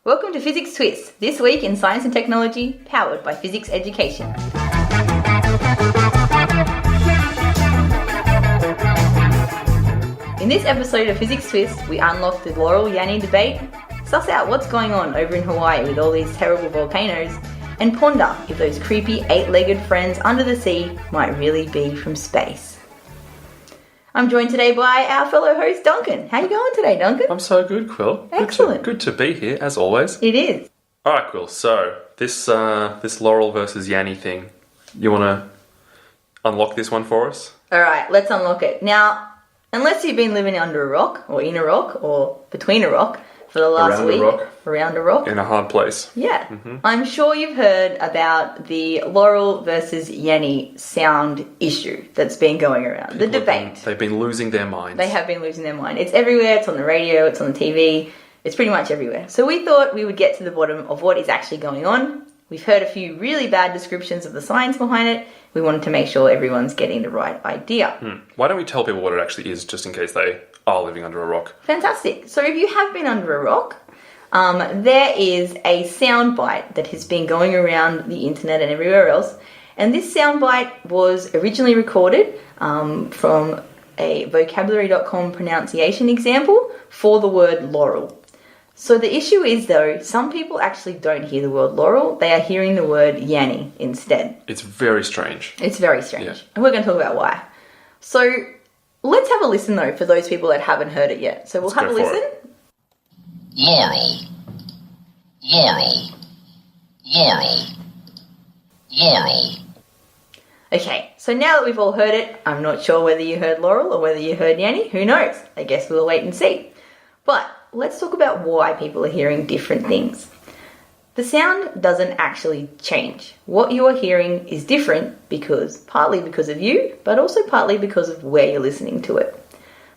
Welcome to Fizzics TWIST, this week in science and technology, powered by Fizzics Education. In this episode of Fizzics TWIST, we unlock the Laurel-Yanny debate, suss out what's going on over in Hawaii with all these terrible volcanoes, and ponder if those creepy eight-legged friends under the sea might really be from space. I'm joined today by our fellow host, Duncan. How you going today, Duncan? I'm so good, Quill. Excellent. Good to be here, as always. It is. All right, Quill. So, this Laurel versus Yanny thing, you want to unlock this one for us? All right, let's unlock it. Now, unless you've been living under a rock, or in a rock, or between a rock for the last week. Around a rock. In a hard place. Yeah. Mm-hmm. I'm sure you've heard about the Laurel versus Yanny sound issue that's been going around. The debate. They've been losing their minds. They have been losing their mind. It's everywhere. It's on the radio. It's on the TV. It's pretty much everywhere. So we thought we would get to the bottom of what is actually going on. We've heard a few really bad descriptions of the science behind it. We wanted to make sure everyone's getting the right idea. Why don't we tell people what it actually is, just in case they are living under a rock? Fantastic. So if you have been under a rock, there is a soundbite that has been going around the internet and everywhere else. And this soundbite was originally recorded from a vocabulary.com pronunciation example for the word laurel. So the issue is, though, some people actually don't hear the word laurel. They are hearing the word Yanny instead. It's very strange. It's very strange. Yeah. And we're going to talk about why. So let's have a listen, though, for those people that haven't heard it yet. So we'll have a listen. Laurel, Laurel, Laurel, Laurel. Okay, so now that we've all heard it, I'm not sure whether you heard Laurel or whether you heard Yanny. Who knows? I guess we'll wait and see. But let's talk about why people are hearing different things. The sound doesn't actually change. What you are hearing is different partly because of you, but also partly because of where you're listening to it.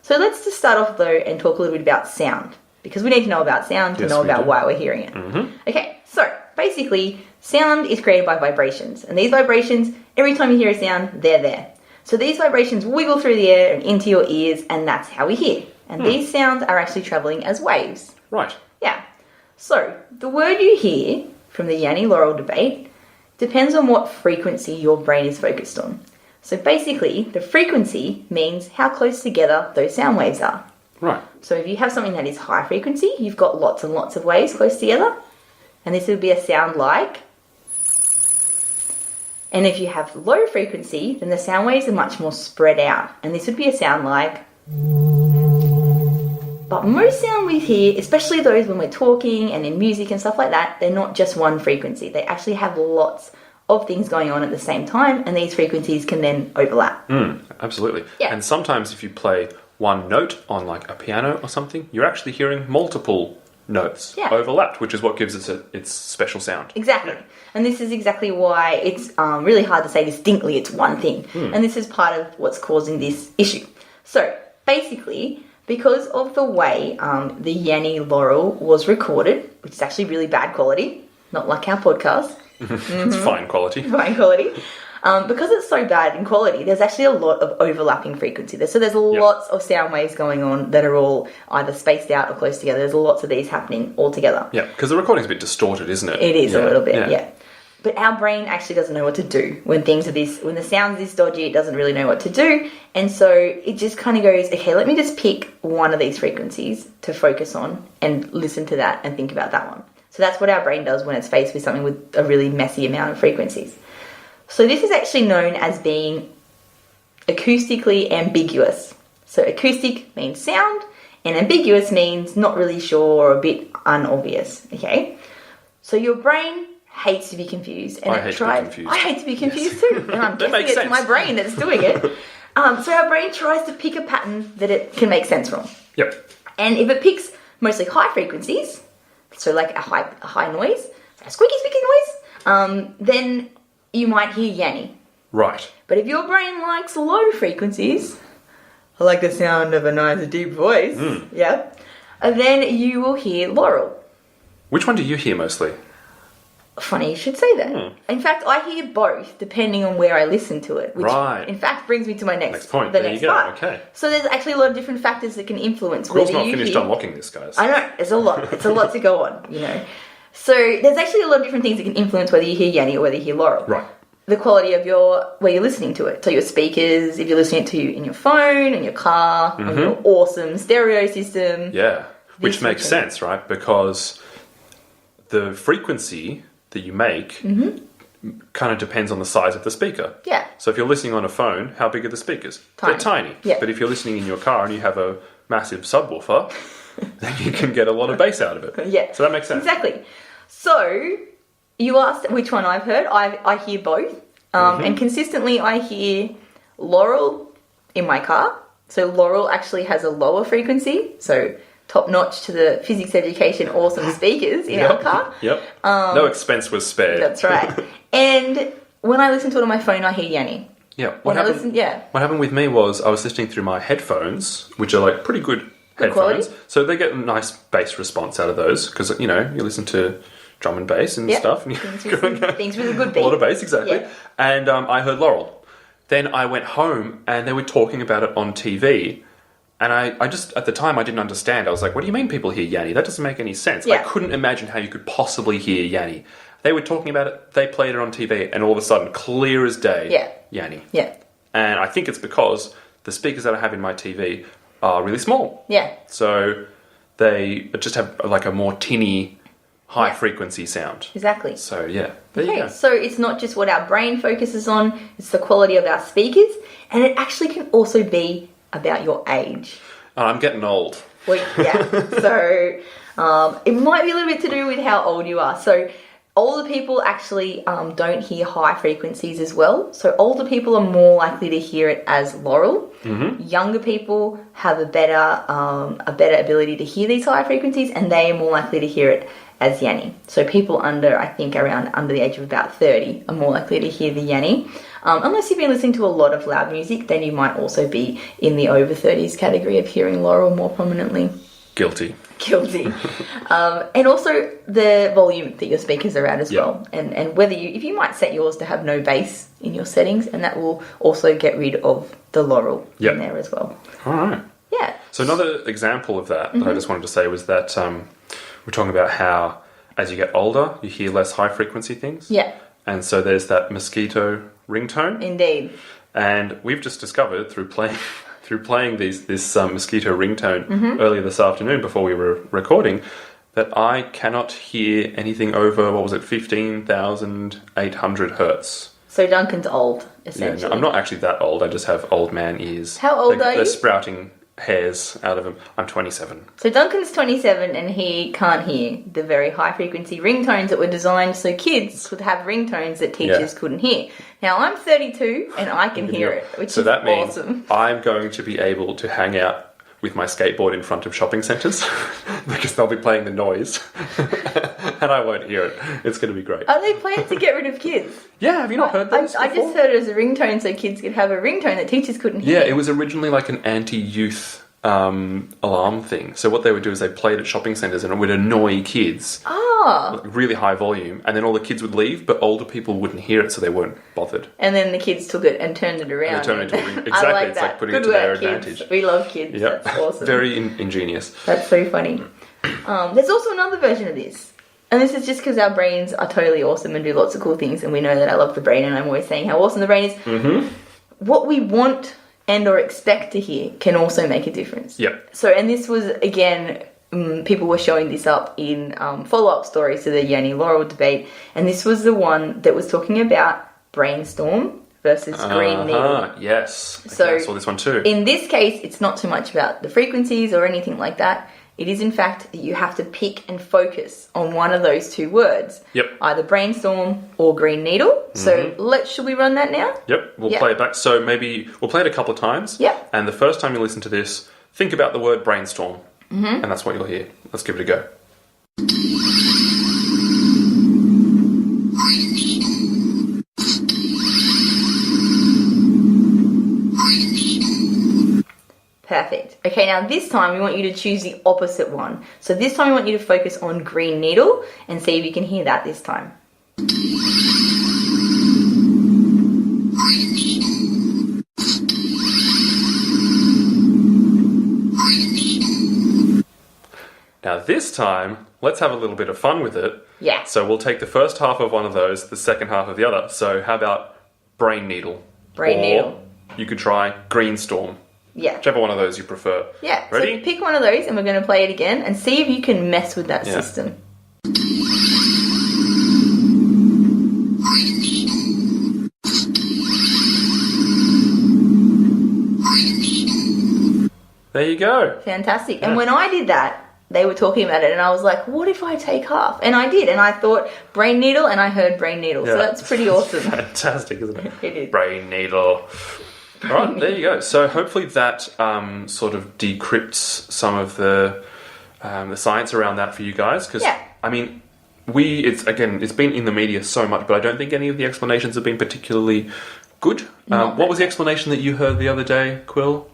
So let's just start off, though, and talk a little bit about sound, because we need to know about sound to know about why we're hearing it. Mm-hmm. Okay, so basically, sound is created by vibrations, and these vibrations, every time you hear a sound, they're there. So these vibrations wiggle through the air and into your ears, and that's how we hear. And these sounds are actually travelling as waves. Right. Yeah. So, the word you hear from the Yanny-Laurel debate depends on what frequency your brain is focused on. So basically, the frequency means how close together those sound waves are. Right. So if you have something that is high frequency, you've got lots and lots of waves close together. And this would be a sound like. And if you have low frequency, then the sound waves are much more spread out. And this would be a sound like. But most sound we hear, especially those when we're talking and in music and stuff like that, they're not just one frequency. They actually have lots of things going on at the same time, and these frequencies can then overlap. Absolutely. Yeah. And sometimes if you play one note on like a piano or something, you're actually hearing multiple notes overlapped, which is what gives it its special sound. Exactly. Yeah. And this is exactly why it's really hard to say distinctly it's one thing. And this is part of what's causing this issue. So basically, because of the way the Yanny-Laurel was recorded, which is actually really bad quality, not like our podcast. It's fine quality. Fine quality. Because it's so bad in quality, there's actually a lot of overlapping frequency. So there's lots of sound waves going on that are all either spaced out or close together. There's lots of these happening all together. Yeah, because the recording's a bit distorted, isn't it? It is a little bit, yeah. But our brain actually doesn't know what to do when the sound's this dodgy. It doesn't really know what to do, and so it just kind of goes, okay, let me just pick one of these frequencies to focus on and listen to that and think about that one. So that's what our brain does when it's faced with something with a really messy amount of frequencies. So this is actually known as being acoustically ambiguous. So acoustic means sound, and ambiguous means not really sure or a bit unobvious. Okay, so your brain hates to be confused, and I hate to be confused too, and I'm guessing it's my brain that's doing it. So our brain tries to pick a pattern that it can make sense from. Yep. And if it picks mostly high frequencies, so like a high noise, a squeaky noise, then you might hear Yanny. Right. But if your brain likes low frequencies, I like the sound of a nice deep voice, then you will hear Laurel. Which one do you hear mostly? Funny you should say that. In fact, I hear both depending on where I listen to it, which in fact brings me to my next point. The there next you go. part. Okay. So there's actually a lot of different factors that can influence. Court's not finished unlocking this, guys. I know, there's a lot. It's a lot to go on, you know. So there's actually a lot of different things that can influence whether you hear Yanny or whether you hear Laurel. Right. The quality of where you're listening to it. So your speakers, if you're listening to it in your phone, in your car, on your awesome stereo system. Yeah. Which makes sense, right? Because the frequency that you make kind of depends on the size of the speaker. Yeah. So if you're listening on a phone, how big are the speakers? Tiny. They're tiny. Yeah. But if you're listening in your car and you have a massive subwoofer, then you can get a lot of bass out of it. Yeah. So that makes sense. Exactly. So you asked which one I've heard. I hear both. And consistently I hear Laurel in my car. So Laurel actually has a lower frequency. So top notch to the physics education, awesome speakers in our car. Yep. No expense was spared. That's right. And when I listen to it on my phone, I hear Yanny. Yeah. What happened with me was I was listening through my headphones, which are like pretty good headphones. Quality. So they get a nice bass response out of those because, you know, you listen to drum and bass and stuff. And things with a good beat. A lot of bass, exactly. Yeah. And I heard Laurel. Then I went home and they were talking about it on TV. And I just, at the time, I didn't understand. I was like, what do you mean people hear Yanny? That doesn't make any sense. Yeah. I couldn't imagine how you could possibly hear Yanny. They were talking about it, they played it on TV, and all of a sudden, clear as day, Yanny. Yeah. And I think it's because the speakers that I have in my TV are really small. Yeah. So they just have like a more tinny, high frequency sound. Exactly. So yeah, there you go. So it's not just what our brain focuses on, it's the quality of our speakers, and it actually can also be about your age. Oh, I'm getting old. Well, yeah. So it might be a little bit to do with how old you are. So older people actually don't hear high frequencies as well. So older people are more likely to hear it as Laurel. Younger people have a better ability to hear these high frequencies, and they are more likely to hear it as Yanny. So people under the age of about 30 are more likely to hear the Yanny. Unless you've been listening to a lot of loud music, then you might also be in the over 30s category of hearing Laurel more prominently. Guilty. And also the volume that your speakers are at as well. And whether if you might set yours to have no bass in your settings, and that will also get rid of the Laurel in there as well. All right. Yeah. So another example of that I just wanted to say was that we're talking about how as you get older, you hear less high frequency things. Yeah. And so there's that mosquito ringtone. Indeed. And we've just discovered through playing this mosquito ringtone earlier this afternoon before we were recording that I cannot hear anything over, 15,800 hertz. So Duncan's old, essentially. Yeah, no, I'm not actually that old. I just have old man ears. How old are you? They're sprouting hairs out of them. I'm 27. So Duncan's 27 and he can't hear the very high frequency ringtones that were designed so kids could have ringtones that teachers couldn't hear. Now I'm 32 and I can hear it, which is that means awesome. I'm going to be able to hang out with my skateboard in front of shopping centres because they'll be playing the noise and I won't hear it. It's going to be great. Are they planning to get rid of kids? Yeah, have you not heard those I just heard it as a ringtone so kids could have a ringtone that teachers couldn't hear. Yeah, it was originally like an anti-youth alarm thing. So what they would do is they played at shopping centres and it would annoy kids. Like really high volume, and then all the kids would leave, but older people wouldn't hear it, so they weren't bothered. And then the kids took it and turned it around. And turned it into a ring. Exactly, I like it's that. like putting Good it to their work, kids. advantage. We love kids. Yep. That's awesome. Very ingenious. That's so funny. There's also another version of this. And this is just because our brains are totally awesome and do lots of cool things, and we know that I love the brain, and I'm always saying how awesome the brain is. What we want and or expect to hear can also make a difference. Yep. So, and this was, again, people were showing this up in follow-up stories to the Yanny Laurel debate, and this was the one that was talking about brainstorm versus green needle. Yes. Okay, So I saw this one too. In this case, it's not so much about the frequencies or anything like that. It is, in fact, that you have to pick and focus on one of those two words. Yep. Either brainstorm or green needle. So should we run that now? Yep, we'll play it back. So maybe we'll play it a couple of times. Yep. And the first time you listen to this, think about the word brainstorm. And that's what you'll hear. Let's give it a go. Perfect. Okay, now this time we want you to choose the opposite one. So this time we want you to focus on green needle and see if you can hear that this time. Now this time, let's have a little bit of fun with it. Yeah. So we'll take the first half of one of those, the second half of the other. So how about brain needle? Brain needle. You could try green storm. Yeah. Whichever one of those you prefer. Yeah. Ready? So pick one of those and we're going to play it again and see if you can mess with that Yeah. system. There you go. Fantastic. Yeah. And when I did that, they were talking about it and I was like, what if I take half? And I did. And I thought brain needle and I heard brain needle. Yeah. So that's pretty awesome. Fantastic, isn't it? It is. Brain needle. All right, there you go. So hopefully that sort of decrypts some of the science around that for you guys. Because, Yeah. I mean, it's been in the media so much, but I don't think any of the explanations have been particularly good. What was the explanation that you heard the other day, Quill,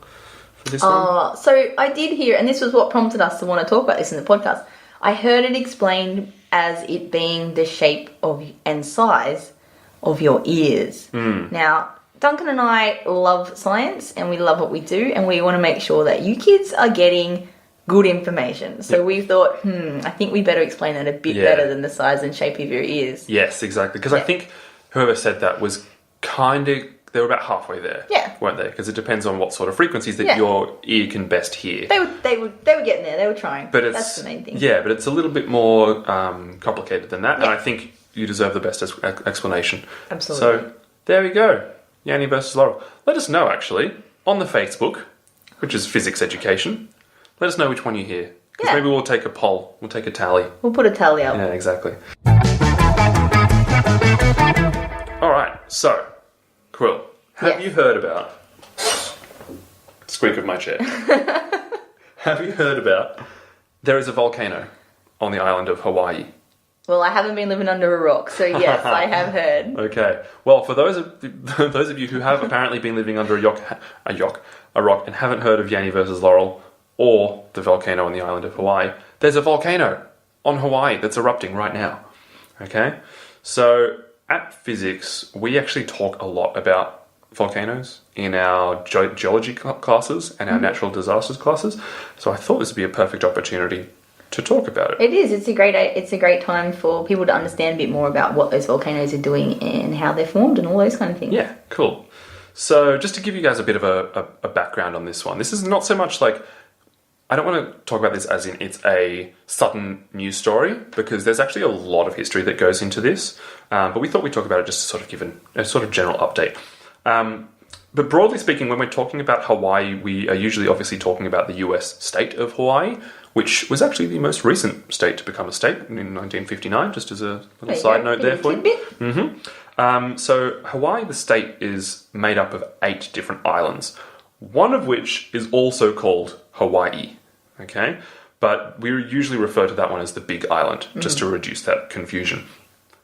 for this one? So I did hear, and this was what prompted us to want to talk about this in the podcast. I heard it explained as it being the shape of and size of your ears. Now, Duncan and I love science and we love what we do and we want to make sure that you kids are getting good information. So we thought, I think we better explain that a bit better than the size and shape of your ears. Yes, exactly. Because I think whoever said that was kind of... They were about halfway there, weren't they? Because it depends on what sort of frequencies that your ear can best hear. They were getting there. They were trying. But that's the main thing. Yeah, but it's a little bit more complicated than that, and I think you deserve the best explanation. Absolutely. So there we go, Yanny versus Laurel. Let us know actually on the Facebook, which is Physics Education. Let us know which one you hear, because maybe we'll take a poll. We'll take a tally. We'll put a tally up. Yeah, exactly. All right, so. Quill, have you heard about... Squeak of my chair. Have you heard about... There is a volcano on the island of Hawaii. Well, I haven't been living under a rock, so yes, I have heard. Okay. Well, for those of you who have apparently been living under a rock and haven't heard of Yanny versus Laurel or the volcano on the island of Hawaii, there's a volcano on Hawaii that's erupting right now. Okay? So... At Physics, we actually talk a lot about volcanoes in our geology classes and our natural disasters classes. So I thought this would be a perfect opportunity to talk about it. It is. It's a great time for people to understand a bit more about what those volcanoes are doing and how they're formed and all those kind of things. Yeah, cool. So just to give you guys a bit of a background on this one, this is not so much like... I don't want to talk about this as in it's a sudden news story, because there's actually a lot of history that goes into this. But we thought we'd talk about it just to sort of give a sort of general update. But broadly speaking, when we're talking about Hawaii, we are usually obviously talking about the US state of Hawaii, which was actually the most recent state to become a state in 1959, just as a little side note there for you. So Hawaii, the state, is made up of 8 different islands, one of which is also called Hawaii, okay? But we usually refer to that one as the Big Island, just to reduce that confusion.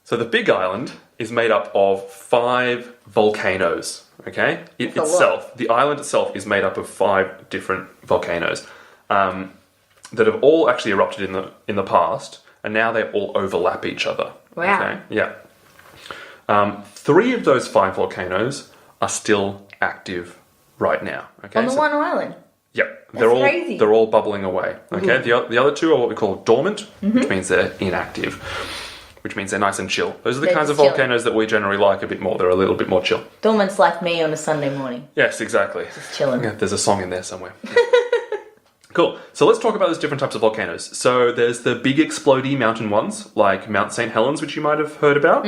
So the Big Island is made up of 5 volcanoes, okay? The island itself is made up of 5 different volcanoes that have all actually erupted in the past, and now they all overlap each other. Wow. Okay? Yeah. 3 of those 5 volcanoes are still active right now. Okay? On the one island. Yep, crazy. They're all bubbling away. Okay, the other 2 are what we call dormant, which means they're inactive, which means they're nice and chill. Those are the kinds of volcanoes that we generally like a bit more. They're a little bit more chill. Dormant's like me on a Sunday morning. Yes, exactly. Just chilling. Yeah, there's a song in there somewhere. Cool. So let's talk about those different types of volcanoes. So there's the big explodey mountain ones, like Mount St. Helens, which you might have heard about.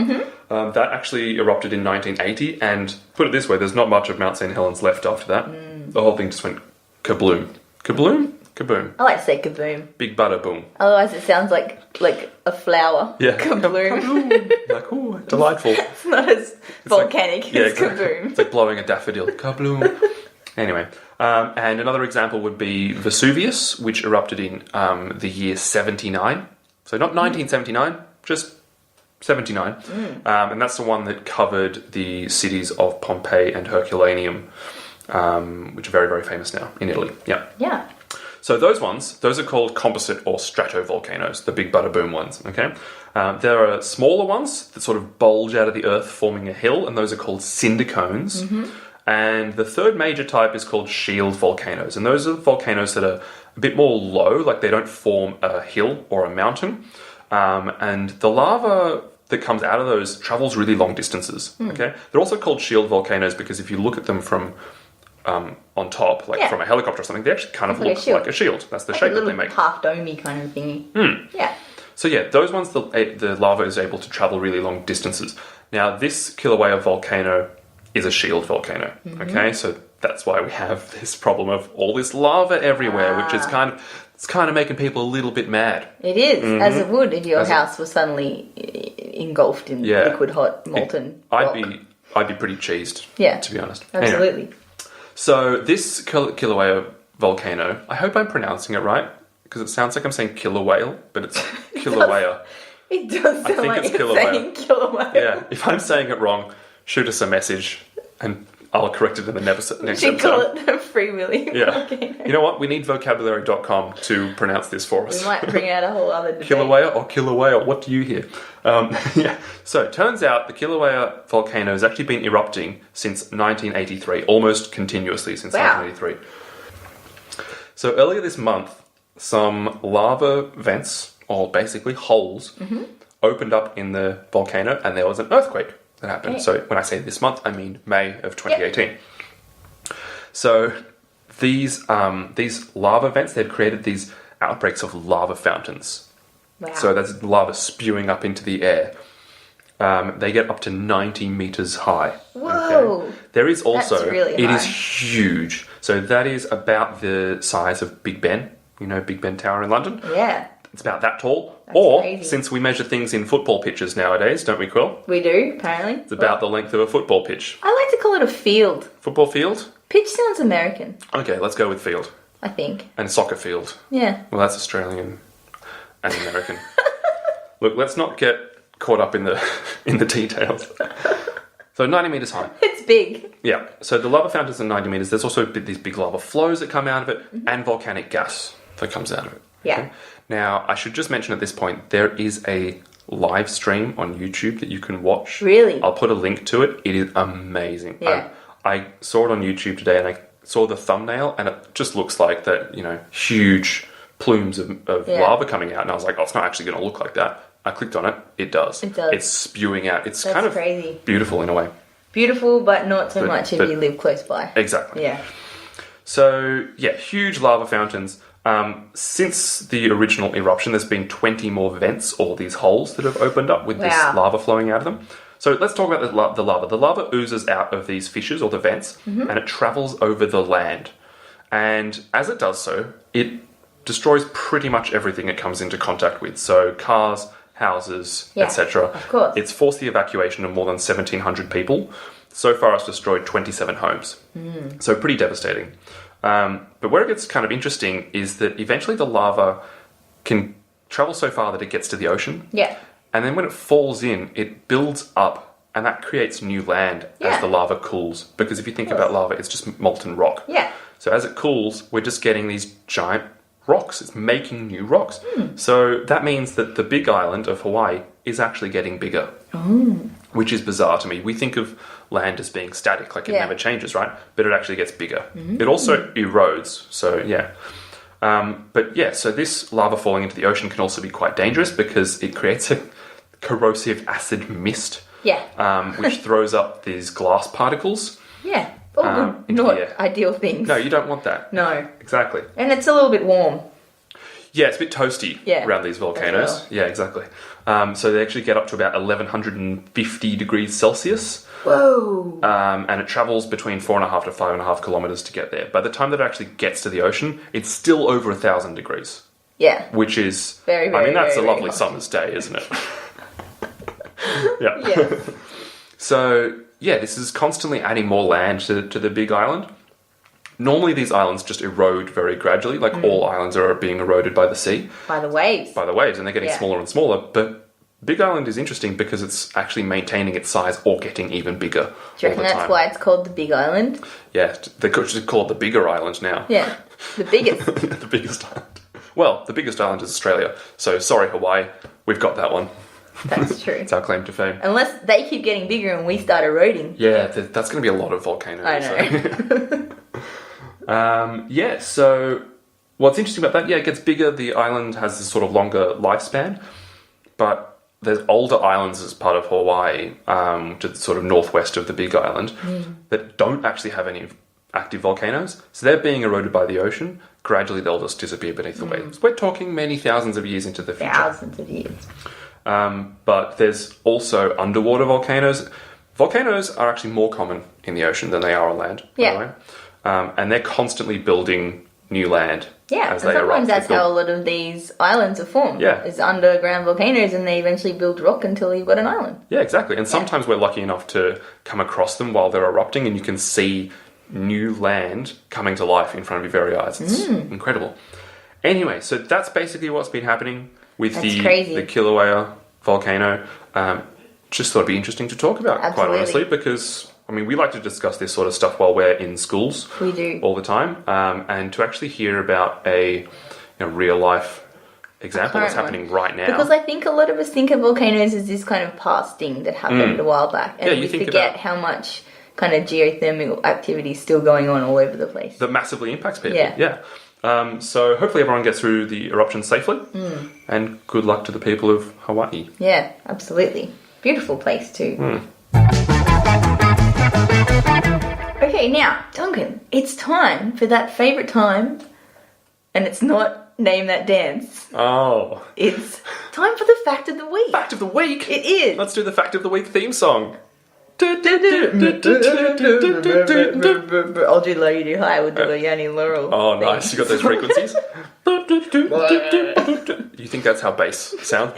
That actually erupted in 1980, and put it this way, there's not much of Mount St. Helens left after that. The whole thing just went kabloom. Kabloom? Kaboom. I like to say kaboom. Big butter boom. Otherwise it sounds like a flower. Yeah. Kabloom. Kaboom. Like, ooh, delightful. It's not as volcanic as exactly. kaboom. It's like blowing a daffodil. Kabloom. Anyway, and another example would be Vesuvius, which erupted in the year 79. So not 1979, just 79. And that's the one that covered the cities of Pompeii and Herculaneum, which are very, very famous now in Italy. Yeah. Yeah. So those are called composite or stratovolcanoes, the big bada boom ones. Okay, there are smaller ones that sort of bulge out of the earth, forming a hill, and those are called cinder cones. And the third major type is called shield volcanoes, and those are volcanoes that are a bit more low, like they don't form a hill or a mountain, and the lava that comes out of those travels really long distances. Okay, they're also called shield volcanoes because if you look at them from on top, like from a helicopter or something, they actually kind of look like a shield. That's the shape that they make. Half domey kind of thingy. Yeah. So yeah, those ones, the lava is able to travel really long distances. Now, this Kiluaea volcano is a shield volcano. Okay, so that's why we have this problem of all this lava everywhere, which is kind of making people a little bit mad. It is, as it would if your house was suddenly engulfed in liquid hot molten rock. I'd be pretty cheesed. Yeah, to be honest. Absolutely. Anyway, so this Kiluaea volcano, I hope I'm pronouncing it right because it sounds like I'm saying killer whale, but it's Kiluaea. It does sound like it's you're saying killer whale. Yeah, if I'm saying it wrong, shoot us a message and I'll correct it in the next episode. You call it a Free Willy volcano. You know what? We need vocabulary.com to pronounce this for us. We might bring out a whole other debate. Kiluaea or Kiluaea? What do you hear? So it turns out the Kiluaea volcano has actually been erupting since 1983, almost continuously since 1983. So earlier this month, some lava vents, or basically holes, opened up in the volcano and there was an earthquake that happened. So when I say this month, I mean May of 2018. So these lava vents, they've created these outbreaks of lava fountains. Wow. So that's lava spewing up into the air. They get up to 90 meters high. Whoa! Okay? There is also, That's really it high. is huge. So that is about the size of Big Ben. You know Big Ben Tower in London? Yeah. It's about that tall. That's or, crazy. since we measure things in football pitches nowadays, don't we, Quill? We do, apparently. It's about the length of a football pitch. I like to call it a field. Football field? Pitch sounds American, Okay, let's go with field. I think. And soccer field. Yeah. Well, that's Australian and American. Look, let's not get caught up in the details. So 90 meters high. It's big. Yeah. So the lava fountains are 90 meters. There's also these big lava flows that come out of it and volcanic gas that comes out of it. Yeah. Okay? Now, I should just mention at this point, there is a live stream on YouTube that you can watch. Really? I'll put a link to it. It is amazing. Yeah. I saw it on YouTube today and I saw the thumbnail and it just looks like that, huge plumes of lava coming out. And I was like, oh, it's not actually going to look like that. I clicked on it. It does. It does. It's spewing out. It's That's kind of crazy. Beautiful in a way. Beautiful, but not so much if you live close by. Exactly. Yeah. So, yeah, huge lava fountains. Since the original eruption, there's been 20 more vents, or these holes that have opened up with this lava flowing out of them. So let's talk about the lava. The lava oozes out of these fissures, or the vents, and it travels over the land. And as it does so, it destroys pretty much everything it comes into contact with. So cars, houses, etc. Of course. It's forced the evacuation of more than 1,700 people. So far, it's destroyed 27 homes. So pretty devastating. But where it gets kind of interesting is that eventually the lava can travel so far that it gets to the ocean. Yeah. And then when it falls in, it builds up and that creates new land as the lava cools. Because if you think about lava, it's just molten rock. Yeah. So as it cools, we're just getting these giant rocks. It's making new rocks. So that means that the big island of Hawaii is actually getting bigger. Which is bizarre to me. We think of land as being static, like it never changes, right? But it actually gets bigger. It also erodes, so yeah. So this lava falling into the ocean can also be quite dangerous because it creates a corrosive acid mist, which throws up these glass particles. Yeah. All good, not ideal things. No, you don't want that. No. Exactly. And it's a little bit warm. Yeah, it's a bit toasty around these volcanoes. Well. Yeah, exactly. So they actually get up to about 1,150 degrees Celsius. Whoa. And it travels between 4.5 to 5.5 kilometers to get there. By the time that it actually gets to the ocean, it's still over 1,000 degrees. Yeah. Which is, very, that's very, a lovely hot. summer's day, isn't it? Yeah. Yeah. So, yeah, this is constantly adding more land to the big island. Normally these islands just erode very gradually, like all islands are being eroded by the sea. By the waves. And they're getting smaller and smaller, but Big Island is interesting because it's actually maintaining its size or getting even bigger. Do you reckon that's why it's called the Big Island? Yeah, they could just call it the bigger island now. Yeah, the biggest. The biggest island. Well, the biggest island is Australia. So sorry, Hawaii, we've got that one. That's true. It's our claim to fame. Unless they keep getting bigger and we start eroding. Yeah, that's going to be a lot of volcanoes. I know. So. So what's interesting about that, it gets bigger. The island has this sort of longer lifespan. But there's older islands as part of Hawaii, to the sort of northwest of the Big Island, that don't actually have any active volcanoes. So they're being eroded by the ocean. Gradually, they'll just disappear beneath the waves. We're talking many thousands of years into the future. Thousands of years. But there's also underwater volcanoes. Volcanoes are actually more common in the ocean than they are on land, by the way. And they're constantly building new land. Yeah, as and they sometimes erupt. that's how a lot of these islands are formed. Yeah. It's underground volcanoes and they eventually build rock until you've got an island. Yeah, exactly. And sometimes we're lucky enough to come across them while they're erupting and you can see new land coming to life in front of your very eyes. It's incredible. Anyway, so that's basically what's been happening with the Kiluaea volcano. Just thought it'd be interesting to talk about, quite honestly, because we like to discuss this sort of stuff while we're in schools. We do. All the time. And to actually hear about a real life example that's happening right now. Because I think a lot of us think of volcanoes as this kind of past thing that happened a while back. And we forget how much kind of geothermal activity is still going on all over the place. That massively impacts people. Yeah. So hopefully everyone gets through the eruption safely. And good luck to the people of Hawaii. Yeah, absolutely. Beautiful place too. Okay, now, Duncan, it's time for that favourite time, and it's not Name That Dance. Oh. It's time for the Fact of the Week. Fact of the Week? It is. Let's do the Fact of the Week theme song. I'll do Lady High, we'll do a Yanny Laurel. Oh, nice. You got those frequencies? You think that's how bass sounds?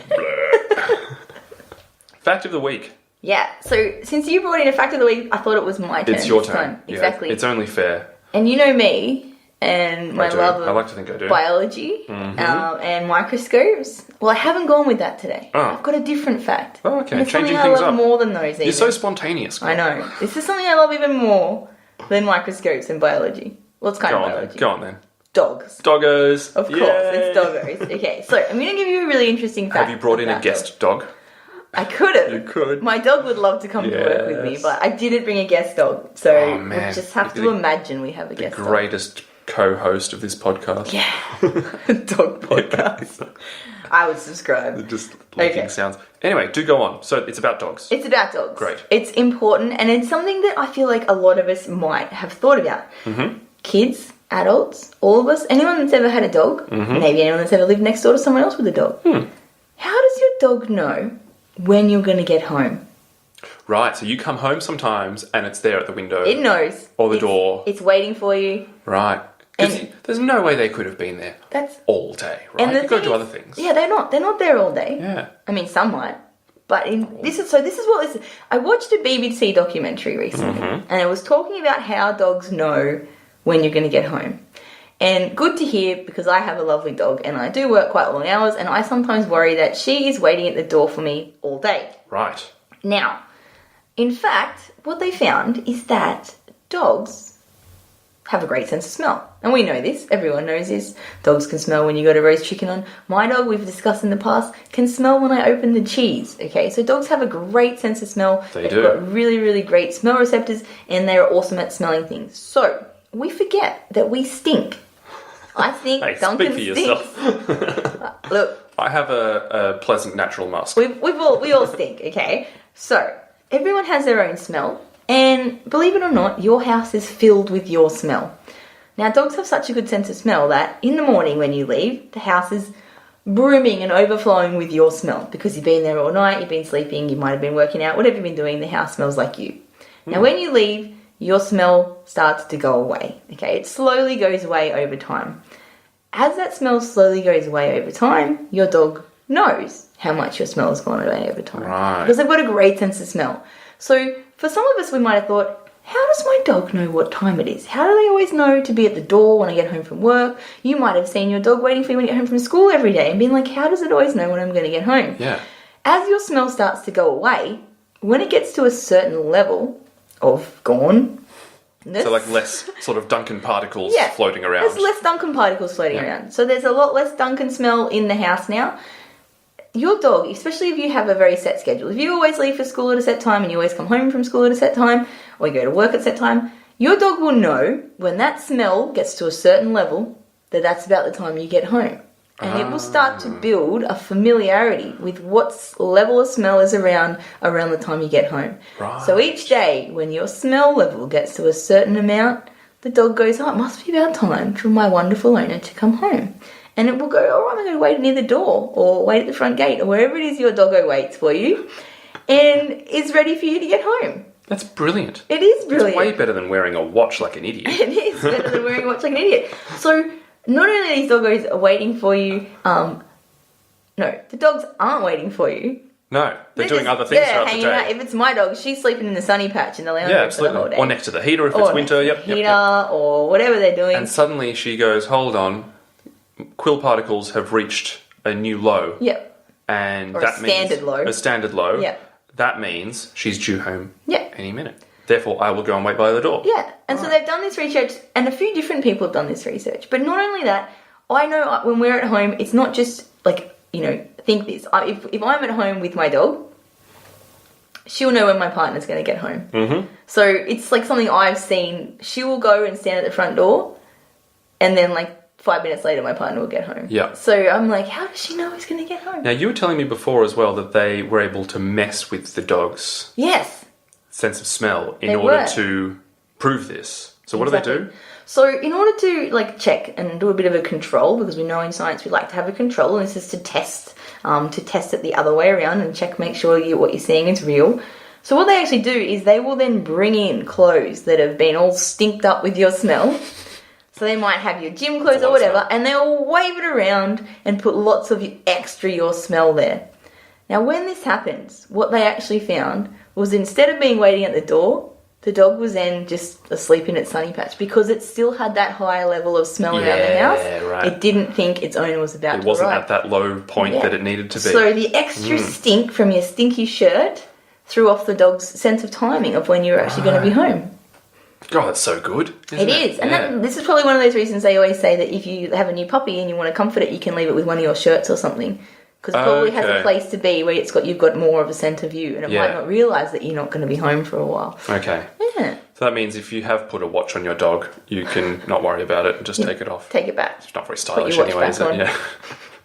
Fact of the Week. Yeah, so since you brought in a Fact of the Week, I thought it was my turn. It's your turn. Yeah, exactly. It's only fair. And you know me and my love of I like to think I do. Biology and microscopes. Well, I haven't gone with that today. Oh. I've got a different fact. Oh, okay. And it's Changing something things I love up. more than those even. You're so spontaneous. I know. This is something I love even more than microscopes and biology. Well, it's kind of biology. Go on then. Dogs. Doggos. Of course, it's doggos. Okay, so I'm going to give you a really interesting fact. Have you brought in a guest dog? I could have. You could. My dog would love to come to work with me, but I didn't bring a guest dog. So we just have to imagine we have a guest dog. The greatest co-host of this podcast. Yeah. Dog podcast. I would subscribe. Just licking sounds. Anyway, do go on. So it's about dogs. It's about dogs. Great. It's important and it's something that I feel like a lot of us might have thought about. Kids, adults, all of us, anyone that's ever had a dog, maybe anyone that's ever lived next door to someone else with a dog. How does your dog know when you're going to get home? Right, so you come home sometimes and it's there at the window. It knows. Or the door. It's waiting for you. Right. Because there's no way they could have been there all day, right? And You've got to do other things. Yeah, they're not there all day. Yeah. I mean, some might. But this is what I watched a BBC documentary recently and it was talking about how dogs know when you're going to get home. And good to hear because I have a lovely dog and I do work quite long hours and I sometimes worry that she is waiting at the door for me all day. Right. Now, in fact, what they found is that dogs have a great sense of smell. And we know this. Everyone knows this. Dogs can smell when you got a roast chicken on. My dog, we've discussed in the past, can smell when I open the cheese. Okay, so dogs have a great sense of smell. They've got really, really great smell receptors and they're awesome at smelling things. So, we forget that we stink. I think Duncan speak for stinks. yourself. Look. I have a pleasant natural musk. We all stink, okay? So, everyone has their own smell. And believe it or not, your house is filled with your smell. Now, dogs have such a good sense of smell that in the morning when you leave, the house is brimming and overflowing with your smell. Because you've been there all night, you've been sleeping, you might have been working out, whatever you've been doing, the house smells like you. Now, when you leave, your smell starts to go away. Okay, it slowly goes away over time. As that smell slowly goes away over time, your dog knows how much your smell has gone away over time. Right. Because they've got a great sense of smell. So for some of us, we might have thought, how does my dog know what time it is? How do they always know to be at the door when I get home from work? You might have seen your dog waiting for you when you get home from school every day and been like, how does it always know when I'm going to get home? Yeah. as your smell starts to go away, when it gets to a certain level of gone. So like less sort of Duncan particles floating around. There's less Duncan particles floating around. So there's a lot less Duncan smell in the house now. Your dog, especially if you have a very set schedule, if you always leave for school at a set time and you always come home from school at a set time, or you go to work at a set time, your dog will know when that smell gets to a certain level that that's about the time you get home. And it will start to build a familiarity with what level of smell is around the time you get home. Right. So each day, when your smell level gets to a certain amount, the dog goes, oh, it must be about time for my wonderful owner to come home. And it will go, all right, I'm going to wait near the door or wait at the front gate or wherever it is your doggo waits for you and is ready for you to get home. That's brilliant. It is brilliant. It's way better than wearing a watch like an idiot. It is better than wearing a watch like an idiot. So not only are these doggos are waiting for you, no, the dogs aren't waiting for you. No, they're doing other things throughout the day. Out. If it's my dog, she's sleeping in the sunny patch in the lounge room for the whole day. Or next to the heater if it's winter. Heater or whatever they're doing. And suddenly she goes, hold on, quill particles have reached a new low. Yep. And or that a means standard low. A standard low. Yep. That means she's due home any minute. Therefore, I will go and wait by the door. Yeah, and so they've done this research, and a few different people have done this research. But not only that, I know when we're at home, it's not just like, think this. If I'm at home with my dog, she'll know when my partner's going to get home. Mm-hmm. So it's like something I've seen. She will go and stand at the front door, and then like 5 minutes later, my partner will get home. Yeah. So I'm like, how does she know he's going to get home? Now, you were telling me before as well that they were able to mess with the dog's sense of smell in order to prove this. So what do they do? So in order to like check and do a bit of a control, because we know in science we like to have a control, and this is to test it the other way around and check, make sure what you're seeing is real. So what they actually do is they will then bring in clothes that have been all stinked up with your smell. So they might have your gym clothes or whatever, and they'll wave it around and put lots of extra your smell there. Now when this happens, what they actually found was instead of being waiting at the door, the dog was then just asleep in its sunny patch because it still had that higher level of smell around the house. Right. It didn't think its owner was about to arrive. It wasn't at that low point that it needed to be. So the extra stink from your stinky shirt threw off the dog's sense of timing of when you were actually going to be home. God, that's so good. It is. And this is probably one of those reasons they always say that if you have a new puppy and you want to comfort it, you can leave it with one of your shirts or something. Because it probably has a place to be where you've got more of a scent of you, and it might not realise that you're not going to be home for a while. Okay. Yeah. So that means if you have put a watch on your dog, you can not worry about it and just take it off. Take it back. It's not very stylish anyway, is it? Yeah.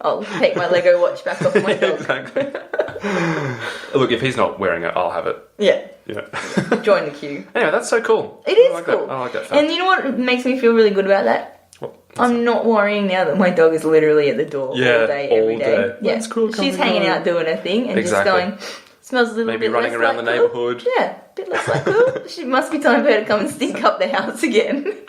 I'll take my Lego watch back off my dog. Exactly. Look, if he's not wearing it, I'll have it. Yeah. Yeah. Join the queue. Anyway, that's so cool. It is cool. I like that fact. And you know what makes me feel really good about that? I'm not worrying now that my dog is literally at the door all day, every day. Yeah, that's cool. She's hanging out doing her thing and just going, smells a little maybe bit running less around like the neighbourhood. Yeah, a bit less like cool. She must be time for her to come and stink up the house again.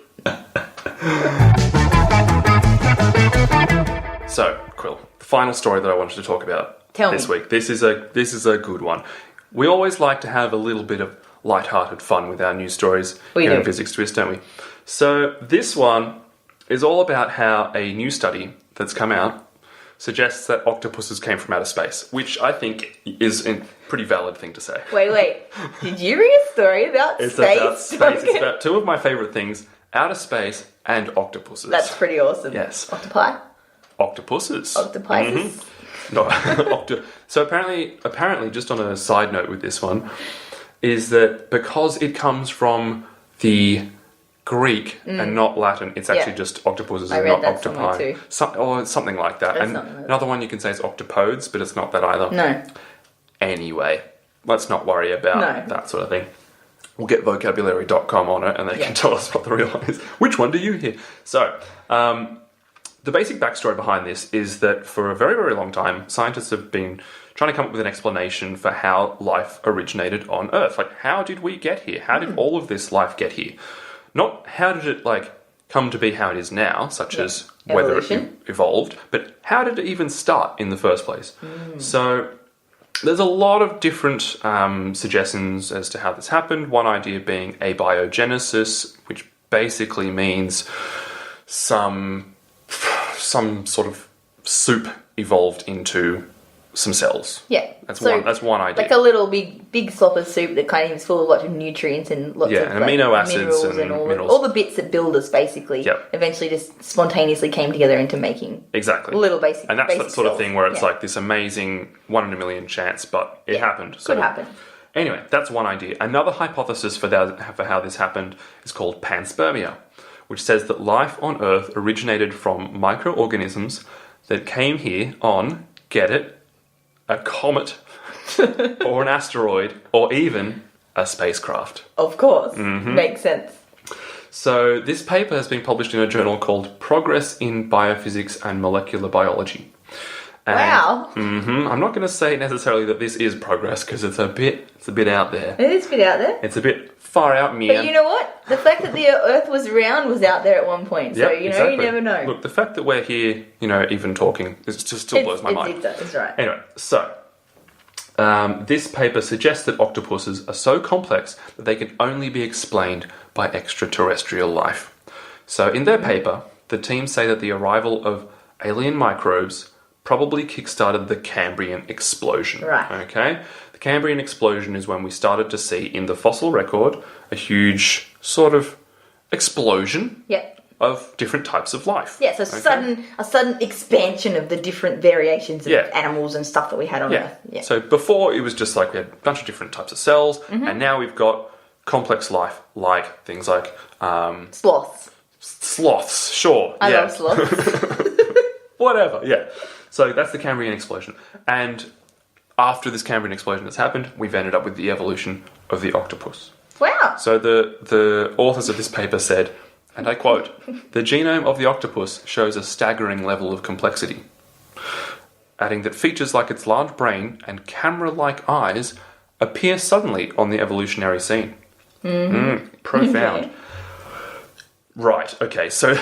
So, Quill, the final story that I wanted to talk about this week. This is a good one. We always like to have a little bit of light-hearted fun with our news stories here in Fizzics TWIST, don't we? So this one is all about how a new study that's come out suggests that octopuses came from outer space, which I think is a pretty valid thing to say. Wait. Did you read a story about space? It's about space. It's about two of my favourite things, outer space and octopuses. That's pretty awesome. Yes. Octopi? Octopuses. Octopuses? Mm-hmm. No, So apparently, just on a side note with this one, is that because it comes from the Greek and not Latin, it's actually just octopuses and not octopi. Something like that. And another one you can say is octopodes, but it's not that either. No. Anyway, let's not worry about that sort of thing. We'll get vocabulary.com on it and they can tell us what the real one is. Which one do you hear? So, the basic backstory behind this is that for a very, very long time, scientists have been trying to come up with an explanation for how life originated on Earth. Like, how did we get here? How did all of this life get here? Not how did it, come to be how it is now, such as whether it evolved, but how did it even start in the first place? So there's a lot of different suggestions as to how this happened. One idea being abiogenesis, which basically means some sort of soup evolved into some cells. Yeah. That's one idea. Like a little big slop of soup that kind of is full of lots of nutrients and lots of and amino acids minerals and all the bits that build us basically. Yep. Eventually just spontaneously came together into making little basic. And that's basic that sort of cells. thing where it's like this amazing 1 in a million chance, but it happened. So could happen. Anyway, that's one idea. Another hypothesis for how this happened is called panspermia, which says that life on Earth originated from microorganisms that came here on, get it, a comet or an asteroid or even a spacecraft. Of course. Makes sense. So this paper has been published in a journal called Progress in Biophysics and Molecular Biology. And, Wow. I'm not going to say necessarily that this is progress because it's a bit out there. It is a bit out there. It's a bit far out, Mia. But you know what? The fact that the Earth was round was out there at one point. So, exactly. you never know. Look, the fact that we're here, even talking, it just still blows my mind. It's right. Anyway, so this paper suggests that octopuses are so complex that they can only be explained by extraterrestrial life. So in their paper, the team say that the arrival of alien microbes probably kick-started the Cambrian explosion. Right. Okay? The Cambrian explosion is when we started to see in the fossil record a huge sort of explosion of different types of life. Yeah, so a sudden expansion of the different variations of animals and stuff that we had on Earth. Yeah. So before it was just like we had a bunch of different types of cells, and now we've got complex life like things like Sloths. Sloths, sure. I love sloths. Whatever, yeah. So that's the Cambrian explosion. And after this Cambrian explosion has happened, we've ended up with the evolution of the octopus. Wow. So the authors of this paper said, and I quote, "The genome of the octopus shows a staggering level of complexity," adding that features like its large brain and camera-like eyes appear suddenly on the evolutionary scene. Profound. Okay. Right, okay, so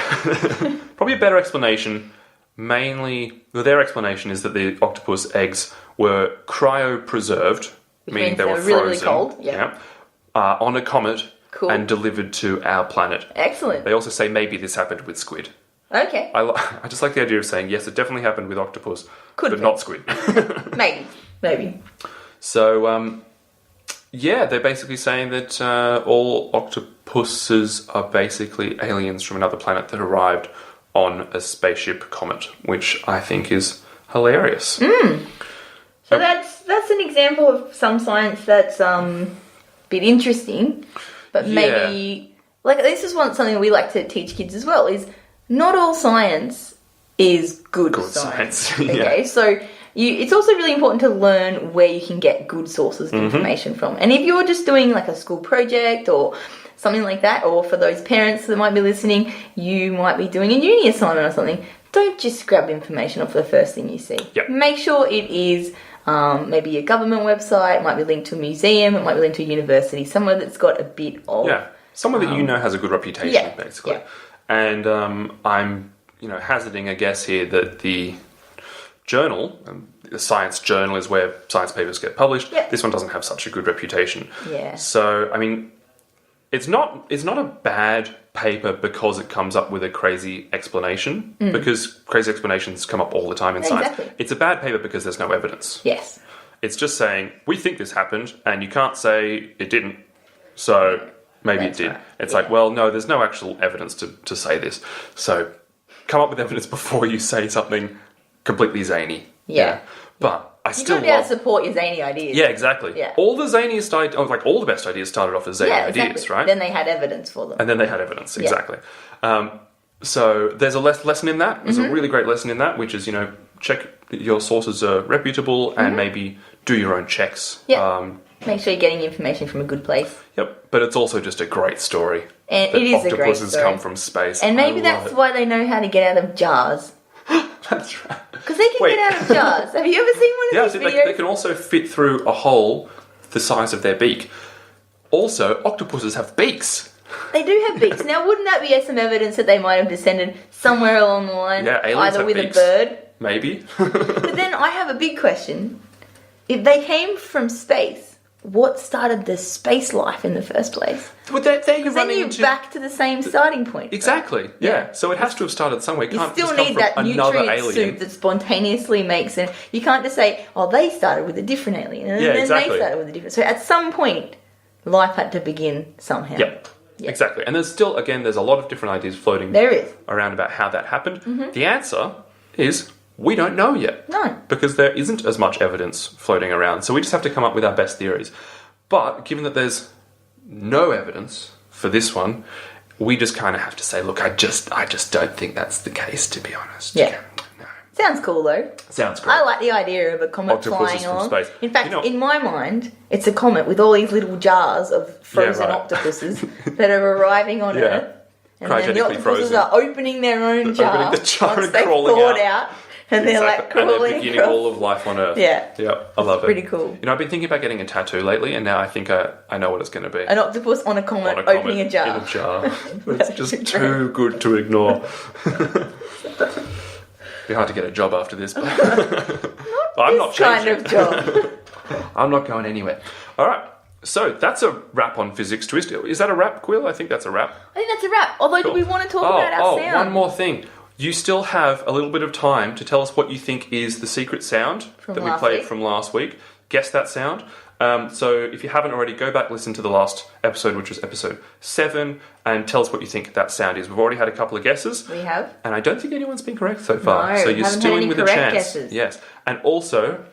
probably a better explanation. Mainly, their explanation is that the octopus eggs were cryopreserved, meaning they were frozen, really, really cold. on a comet Cool. and delivered to our planet. Excellent. They also say maybe this happened with squid. Okay. I just like the idea of saying, yes, it definitely happened with octopus, Could but be. not squid. Maybe. So, they're basically saying that all octopuses are basically aliens from another planet that arrived on a spaceship comet, which I think is hilarious. So that's an example of some science that's a bit interesting, but maybe this is something we like to teach kids as well. Is not all science is good science. Okay, so it's also really important to learn where you can get good sources of information from. And if you're just doing like a school project or something like that, or for those parents that might be listening, you might be doing a uni assignment or something, don't just grab information off the first thing you see. Yep. Make sure it is maybe a government website, it might be linked to a museum, it might be linked to a university, somewhere that's got a bit of... Yeah, somewhere that has a good reputation, basically. Yeah. And I'm, hazarding a guess here that the journal, the science journal is where science papers get published. Yeah. This one doesn't have such a good reputation. Yeah. So, I mean, it's not a bad paper because it comes up with a crazy explanation, because crazy explanations come up all the time in science. Exactly. It's a bad paper because there's no evidence. Yes. It's just saying, we think this happened, and you can't say it didn't, so maybe That's it did. right. It's like, well, no, there's no actual evidence to say this. So come up with evidence before you say something completely zany. Yeah. But I You've still got to be able love... to support your zany ideas. Yeah, exactly. Yeah. All the zaniest ideas, all the best ideas started off as zany ideas, right? Then they had evidence for them. And then they had evidence, exactly. So there's a lesson in that. There's a really great lesson in that, which is, check that your sources are reputable and maybe do your own checks. Yeah. Make sure you're getting information from a good place. Yep. But it's also just a great story. And that it is a great octopuses story. come from space. And maybe I love that's it. why they know how to get out of jars. That's right. Because they can get out of jars. Have you ever seen one of these videos? They can also fit through a hole the size of their beak. Also, octopuses have beaks. They do have beaks. Now, wouldn't that be some evidence that they might have descended somewhere along the line? Yeah, aliens either have with beaks. a bird. Maybe. But then I have a big question. If they came from space, what started the space life in the first place? Well, there you Then run you're into... back to the same starting point. Exactly, yeah. So it has to have started somewhere. It You can't still just come need from that another nutrient alien. soup that spontaneously makes it. You can't just say, oh, they started with a different alien, and Yeah, then exactly. they started with a different... So at some point, life had to begin somehow. Yeah, exactly. And there's still, again, there's a lot of different ideas floating There is. around about how that happened. The answer is we don't know yet. No. Because there isn't as much evidence floating around. So we just have to come up with our best theories. But given that there's no evidence for this one, we just kind of have to say, look, I just don't think that's the case, to be honest. Yeah. No. Sounds cool, though. Sounds great. I like the idea of a comet Octopuses flying from along. space. In fact, You know- in my mind, it's a comet with all these little jars of frozen right. octopuses that are arriving on Yeah. Earth. And then the Cryogenically octopuses frozen. are opening their own jar, Opening the jar once and they've crawling thawed out. out. And they're like Exactly. And crawling they're beginning across. all of life on Earth. Yeah. Yeah, I love it. Pretty cool. You know, I've been thinking about getting a tattoo lately, and now I think I know what it's going to be. An octopus on a comet, On a comet opening a jar. In a jar. It's just too good to ignore. Be hard to get a job after this, but I'm not This kind changing. of job. I'm not going anywhere. All right. So that's a wrap on Fizzics Twist. Is that a wrap, Quill? I think that's a wrap. I think that's a wrap. Although, do we want to talk about our sound? One more thing. You still have a little bit of time to tell us what you think is the secret sound From that we last played week. from last week. Guess that sound. So if you haven't already, go back, listen to the last episode, which was episode 7, and tell us what you think that sound is. We've already had a couple of guesses. We have. And I don't think anyone's been correct so far. No, so you're haven't still had in any with a correct chance. guesses. Yes. And also,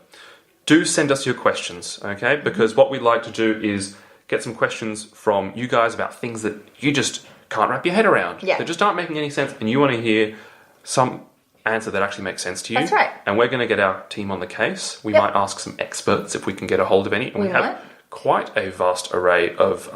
do send us your questions, okay? Because what we'd like to do is get some questions from you guys about things that you just can't wrap your head around. Yeah. They just aren't making any sense, and you want to hear some answer that actually makes sense to you. That's right. And we're going to get our team on the case. We Yep. might ask some experts if we can get a hold of any. And We we have might. quite a vast array of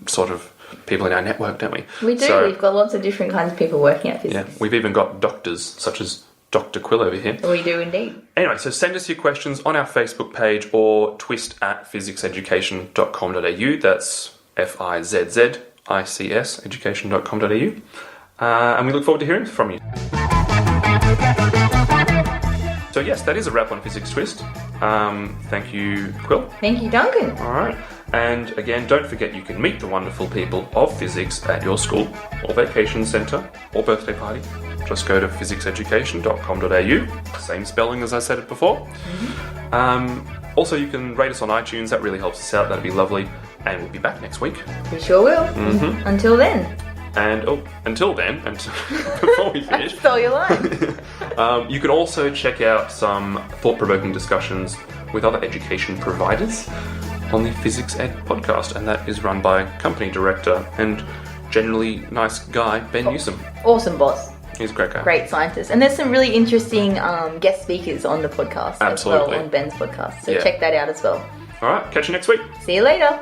sort of people in our network, don't we? We do. So, We've got lots of different kinds of people working at yeah, physics. we've even got doctors, such as Dr. Quill over here. We do indeed. Anyway, so send us your questions on our Facebook page or twist@physicseducation.com.au. That's FIZZICS education.com.au. And we look forward to hearing from you. So yes, that is a wrap on Fizzics Twist. Thank you, Quill. Thank you, Duncan. All right. And again, don't forget you can meet the wonderful people of physics at your school or vacation centre or birthday party. Just go to physicseducation.com.au. Same spelling as I said it before. Also, you can rate us on iTunes. That really helps us out. That'd be lovely. And we'll be back next week. We sure will. Until then. And until then, and before we finish, Stole your line. you can also check out some thought-provoking discussions with other education providers on the Physics Ed podcast, and that is run by company director and generally nice guy Ben Newsom. Awesome boss. He's a great guy. Great scientist. And there's some really interesting guest speakers on the podcast as Absolutely. well, on Ben's podcast. So Yeah. check that out as well. All right, catch you next week. See you later.